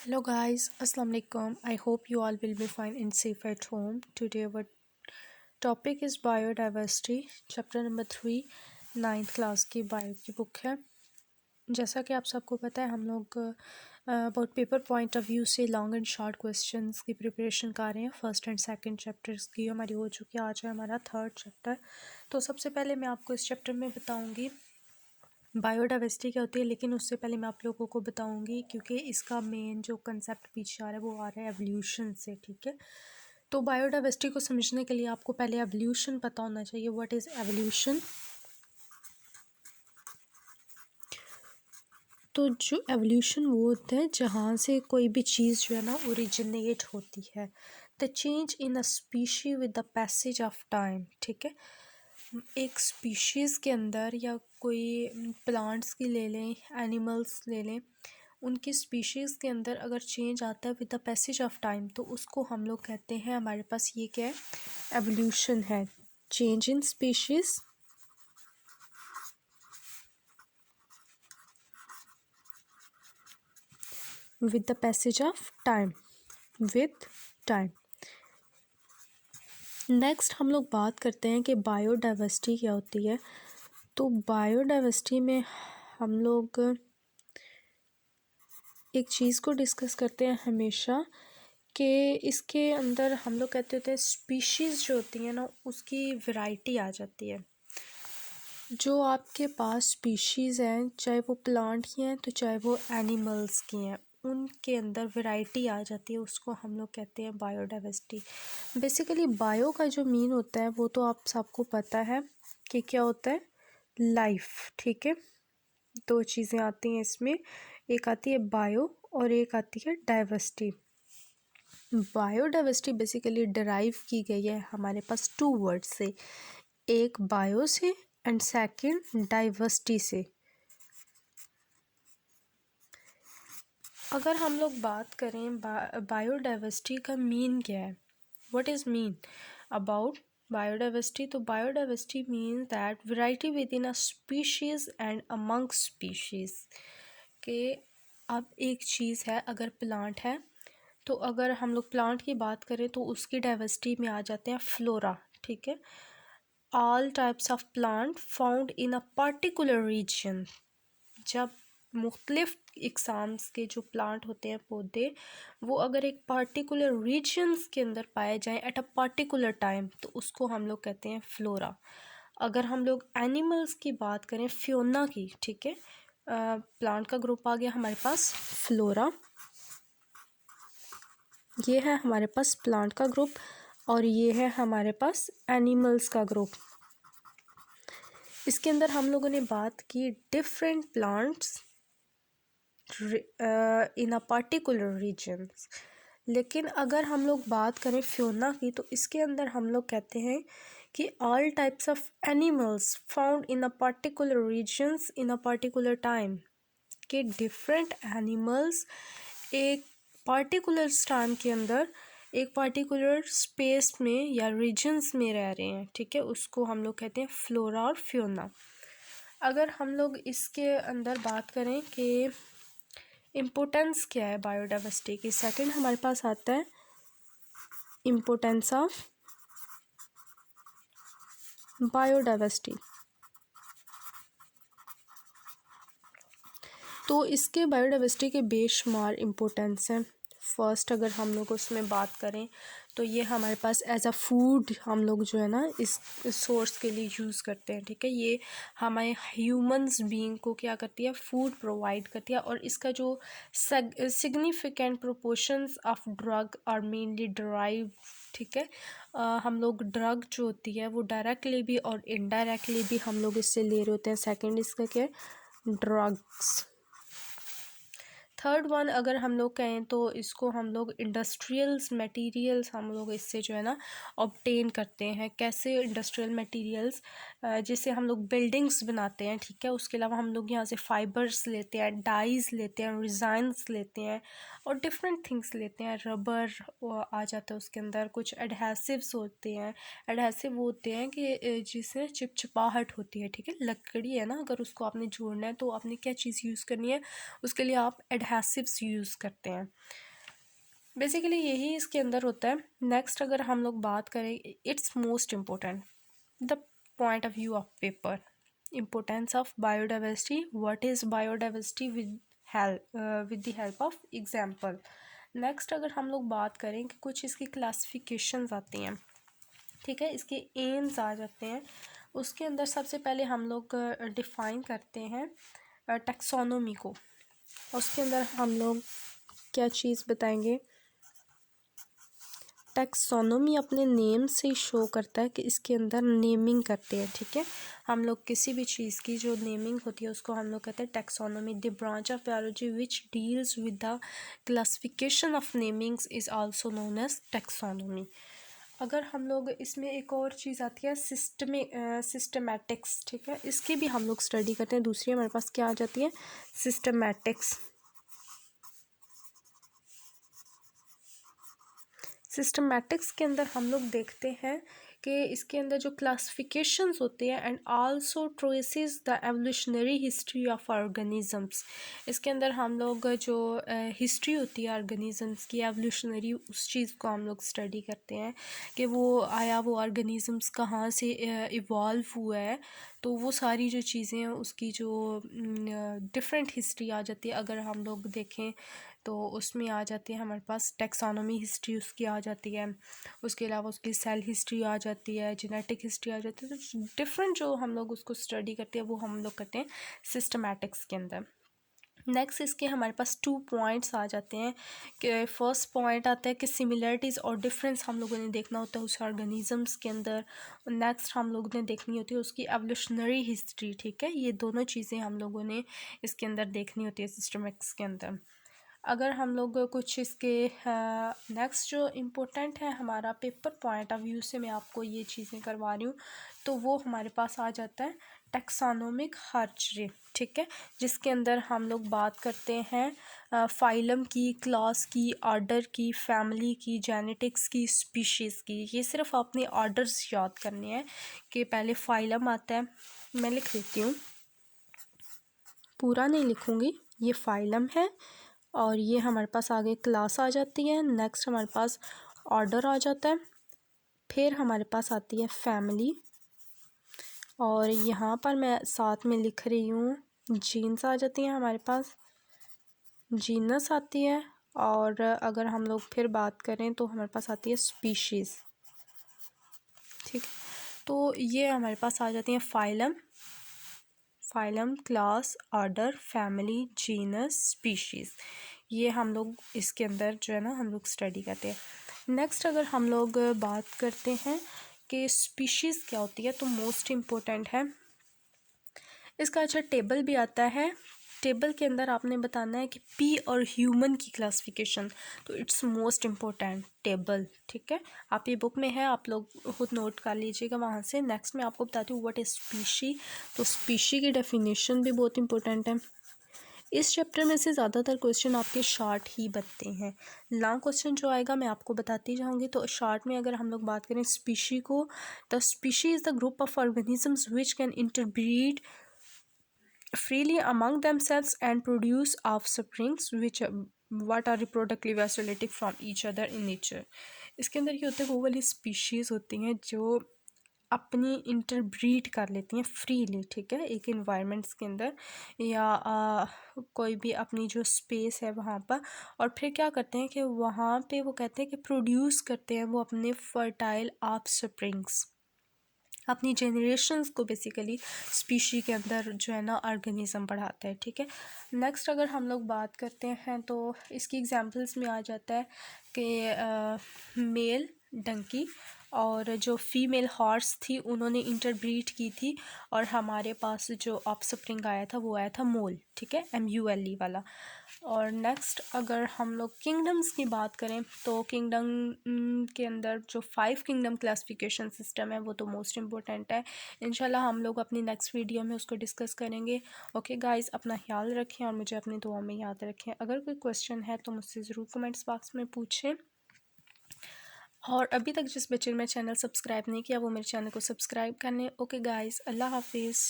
Hello guys, Assalamu alaikum. I hope you all will be fine and safe at home. Today our topic is biodiversity, chapter number 3, 9th class की bio की book है। जैसा कि आप सबको पता है हम लोग about paper point of view से लॉन्ग एंड शॉर्ट क्वेश्चंस की प्रिपरेशन कर रहे हैं। फर्स्ट एंड सेकंड चैप्टर्स की हमारी हो चुकी है, आज है हमारा थर्ड चैप्टर। तो सबसे पहले मैं आपको इस चैप्टर में बताऊँगी बायोडाइवर्सिटी क्या होती है, लेकिन उससे पहले मैं आप लोगों को बताऊंगी क्योंकि इसका मेन जो कंसेप्ट पीछे आ रहा है वो आ रहा है एवोल्यूशन से। ठीक है, तो बायोडाइवर्सिटी को समझने के लिए आपको पहले एवोल्यूशन पता होना चाहिए। What is evolution? तो जो एवोल्यूशन वो होता है जहाँ से कोई भी चीज़ जो है ना ओरिजिनेट होती है। The change in a species with the passage of time. ठीक है, एक स्पीशीज़ के अंदर या कोई प्लांट्स की ले लें, एनिमल्स ले लें, उनकी स्पीशीज़ के अंदर अगर चेंज आता है with the passage of time तो उसको हम लोग कहते हैं, हमारे पास ये क्या है, एवोल्यूशन है। Change in species with the passage of time, with time. Next हम लोग बात करते हैं कि बायोडाइवर्सिटी क्या होती है। तो बायोडाइवर्सिटी में हम लोग एक चीज़ को डिस्कस करते हैं हमेशा कि इसके अंदर हम लोग कहते होते हैं स्पीशीज़ जो होती हैं ना उसकी वैरायटी आ जाती है। जो आपके पास स्पीशीज़ हैं, चाहे वो प्लांट की हैं तो चाहे वो एनिमल्स की हैं, उनके अंदर वैरायटी आ जाती है, उसको हम लोग कहते हैं बायोडाइवर्सिटी। बेसिकली बायो का जो मीन होता है वो तो आप सबको पता है कि क्या होता है, लाइफ। ठीक है, दो चीज़ें आती हैं इसमें, एक आती है बायो और एक आती है डाइवर्सिटी। बायोडाइवर्सिटी बेसिकली डिराइव की गई है हमारे पास टू वर्ड से, एक बायो से एंड सेकंड डाइवर्सिटी से। अगर हम लोग बात करें बायोडाइवर्सिटी का मीन क्या है, what is mean about biodiversity? तो biodiversity mean that variety within a species and among species. के अब एक चीज़ है, अगर प्लांट है तो अगर हम लोग प्लांट की बात करें तो उसकी डाइवर्सिटी में आ जाते हैं फ्लोरा। ठीक है, all types of plant found in a particular region. जब मुख्तलिफ इकसाम्स के जो प्लांट होते हैं, पौधे, वो अगर एक पर्टिकुलर रीजन्स के अंदर पाए जाएं एट अ पर्टिकुलर टाइम तो उसको हम लोग कहते हैं फ्लोरा। अगर हम लोग एनिमल्स की बात करें, फ्योना की, ठीक है, प्लांट का ग्रुप आ गया हमारे पास फ्लोरा, ये है हमारे पास प्लांट का ग्रुप, और ये है हमारे पास एनिमल्स का ग्रुप। इसके अंदर हम लोगों ने बात की different plants in a particular regions. लेकिन अगर हम लोग बात करें फ्योना की तो इसके अंदर हम लोग कहते हैं कि all types of animals found in a particular regions in a particular time. के डिफरेंट एनिमल्स एक पर्टिकुलर टाइम के अंदर एक पर्टिकुलर स्पेस में या रीजन्स में रह रहे हैं। ठीक है, उसको हम लोग कहते हैं फ्लोरा और फ्योना। अगर हम लोग इसके अंदर बात करें कि इम्पोर्टेंस क्या है बायोडाइवर्सिटी की, सेकंड हमारे पास आता है इम्पोर्टेंस ऑफ बायोडाइवर्सिटी। तो इसके बायोडाइवर्सिटी के बेशुमार इम्पोर्टेंस हैं। फर्स्ट अगर हम लोग उसमें बात करें तो ये हमारे पास एज अ फूड हम लोग जो है ना इस सोर्स के लिए यूज़ करते हैं। ठीक है, ये हमारे ह्यूमंस बीइंग को क्या करती है, फूड प्रोवाइड करती है, और इसका जो significant proportions of drug are mainly drive. ठीक है, हम लोग ड्रग जो होती है वो डायरेक्टली भी और इनडायरेक्टली भी हम लोग इससे ले रहे होते हैं। सेकेंड इसका क्या है, ड्रग्स। थर्ड वन अगर हम लोग कहें तो इसको हम लोग इंडस्ट्रियल्स मटेरियल्स हम लोग इससे जो है ना ऑब्टेन करते हैं। कैसे इंडस्ट्रियल मटेरियल्स, जिससे हम लोग बिल्डिंग्स बनाते हैं। ठीक है, उसके अलावा हम लोग यहाँ से फाइबर्स लेते हैं, डाइज लेते हैं, रिज़ाइंस लेते हैं और डिफरेंट थिंग्स लेते हैं। रबर आ जाता है उसके अंदर, कुछ एडहेसिव्स होते हैं। एडहेसिव होते हैं कि जिससे चिपचिपाहट होती है। ठीक है, लकड़ी है ना, अगर उसको आपने जोड़ना है तो आपने क्या चीज़ यूज़ करनी है, उसके लिए आप एडहेसिव्स यूज़ करते हैं। बेसिकली यही इसके अंदर होता है। नेक्स्ट अगर हम लोग बात करें, it's most important the point of view of paper, importance of biodiversity, what is biodiversity with the help of example. Next अगर हम लोग बात करें कि कुछ इसकी क्लासिफिकेशंस आती हैं, ठीक है, इसके एम्स आ जाते हैं। उसके अंदर सबसे पहले हम लोग डिफ़ाइन करते हैं टैक्सोनॉमी को। उसके अंदर हम लोग क्या चीज़ बताएंगे, टैक्सोनॉमी अपने नेम से ही शो करता है कि इसके अंदर नेमिंग करते हैं, ठीक है। हम लोग किसी भी चीज़ की जो नेमिंग होती है उसको हम लोग कहते हैं taxonomy. The branch of biology which deals with the classification of namings is also known as taxonomy. अगर हम लोग इसमें एक और चीज़ आती है सिस्टमैटिक्स, ठीक है, इसकी भी हम लोग स्टडी करते हैं। दूसरी हमारे पास क्या आ जाती है, सिस्टमैटिक्स। सिस्टमैटिक्स के अंदर हम लोग देखते हैं कि इसके अंदर जो क्लासिफिकेशंस होते हैं and also traces the evolutionary history of organisms. इसके अंदर हम लोग जो हिस्ट्री होती है ऑर्गेनिजम्स की, एवोल्यूशनरी, उस चीज़ को हम लोग स्टडी करते हैं कि वो ऑर्गेनिजम्स कहाँ से इवॉल्व हुआ है। तो वो सारी जो चीज़ें हैं उसकी जो डिफरेंट हिस्ट्री आ जाती है। अगर हम लोग देखें तो उसमें आ जाती है हमारे पास टैक्सोनॉमी हिस्ट्री उसकी आ जाती है, उसके अलावा उसकी सेल हिस्ट्री आ जाती है, जेनेटिक हिस्ट्री आ जाती है। तो डिफरेंट जो हम लोग उसको स्टडी करते हैं वो हम लोग करते हैं सिस्टमैटिक्स के अंदर। नेक्स्ट इसके हमारे पास 2 पॉइंट्स आ जाते हैं कि फर्स्ट पॉइंट आता है कि सिमिलरिटीज़ और डिफरेंस हम लोगों ने देखना होता है उस ऑर्गेनिजम्स के अंदर। नेक्स्ट हम लोगों ने देखनी होती है उसकी एवोल्यूशनरी हिस्ट्री, ठीक है। ये दोनों चीज़ें हम लोगों ने इसके अंदर देखनी होती है सिस्टमैटिक्स के अंदर। अगर हम लोग कुछ इसके नेक्स्ट जो इम्पोर्टेंट है हमारा पेपर पॉइंट ऑफ व्यू से मैं आपको ये चीज़ें करवा रही हूँ, तो वो हमारे पास आ जाता है टैक्सोनॉमिक हायरार्की, ठीक है, जिसके अंदर हम लोग बात करते हैं फाइलम की, क्लास की, ऑर्डर की, फैमिली की, जेनेटिक्स की, स्पीशीज़ की। ये सिर्फ आपने ऑर्डर्स याद करने हैं कि पहले फाइलम आता है, मैं लिख देती हूँ, पूरा नहीं लिखूँगी, ये फाइलम है और ये हमारे पास आगे क्लास आ जाती है। नेक्स्ट हमारे पास ऑर्डर आ जाता है, फिर हमारे पास आती है फैमिली, और यहाँ पर मैं साथ में लिख रही हूँ जीन्स आ जाती हैं हमारे पास, जीनस आती है, और अगर हम लोग फिर बात करें तो हमारे पास आती है स्पीशीज़, ठीक। तो ये हमारे पास आ जाती हैं phylum, class, order, family, genus, species. ये हम लोग इसके अंदर जो है ना हम लोग स्टडी करते हैं। नेक्स्ट अगर हम लोग बात करते हैं कि स्पीशीज़ क्या होती है, तो मोस्ट इम्पोर्टेंट है इसका। अच्छा, टेबल भी आता है। टेबल के अंदर आपने बताना है कि पी और ह्यूमन की क्लासिफिकेशन, तो इट्स मोस्ट इम्पोर्टेंट टेबल, ठीक है। आप ये बुक में है, आप लोग खुद नोट कर लीजिएगा वहाँ से। नेक्स्ट मैं आपको बताती हूँ व्हाट इज़ स्पीशी। तो स्पीशी की डेफिनेशन भी बहुत इंपॉर्टेंट है। इस चैप्टर में से ज़्यादातर क्वेश्चन आपके शॉर्ट ही बनते हैं, लॉन्ग क्वेश्चन जो आएगा मैं आपको बताती जाऊंगी। तो शॉर्ट में अगर हम लोग बात करें स्पीशी को, the species is the group of organisms which can interbreed freely among themselves and produce offsprings which what are reproductively isolated from each other in nature। इसके अंदर ये होते हैं वो वाली स्पीशीज़ होती हैं जो अपनी इंटरब्रीड कर लेती हैं फ्रीली, ठीक है, एक इन्वायरमेंट्स के अंदर या कोई भी अपनी जो स्पेस है वहाँ पर, और फिर क्या करते हैं कि वहाँ पे वो कहते हैं कि प्रोड्यूस करते हैं वो अपने फर्टाइल ऑफस्प्रिंग्स, अपनी जनरेशन्स को बेसिकली स्पीशी के अंदर जो है ना ऑर्गेनिज्म बढ़ाता है, ठीक है। नेक्स्ट अगर हम लोग बात करते हैं तो इसकी एग्जांपल्स में आ जाता है कि मेल डंकी और जो फीमेल हॉर्स थी उन्होंने इंटरब्रीड की थी, और हमारे पास जो ऑफस्प्रिंग आया था वो आया था मोल, ठीक है, MULE वाला। और नेक्स्ट अगर हम लोग किंगडम्स की बात करें तो किंगडम के अंदर जो 5 किंगडम क्लासिफिकेशन सिस्टम है वो तो मोस्ट इम्पोर्टेंट है। इंशाल्लाह हम लोग अपनी नेक्स्ट वीडियो में उसको डिस्कस करेंगे। ओके गाइस, अपना ख्याल रखें और मुझे अपनी दुआ में याद रखें। अगर कोई क्वेश्चन है तो मुझसे ज़रूर कमेंट्स बॉक्स में पूछें, और अभी तक जिस बच्चे ने मेरा चैनल सब्सक्राइब नहीं किया वो मेरे चैनल को सब्सक्राइब करने। ओके गाइस, अल्लाह हाफिज़।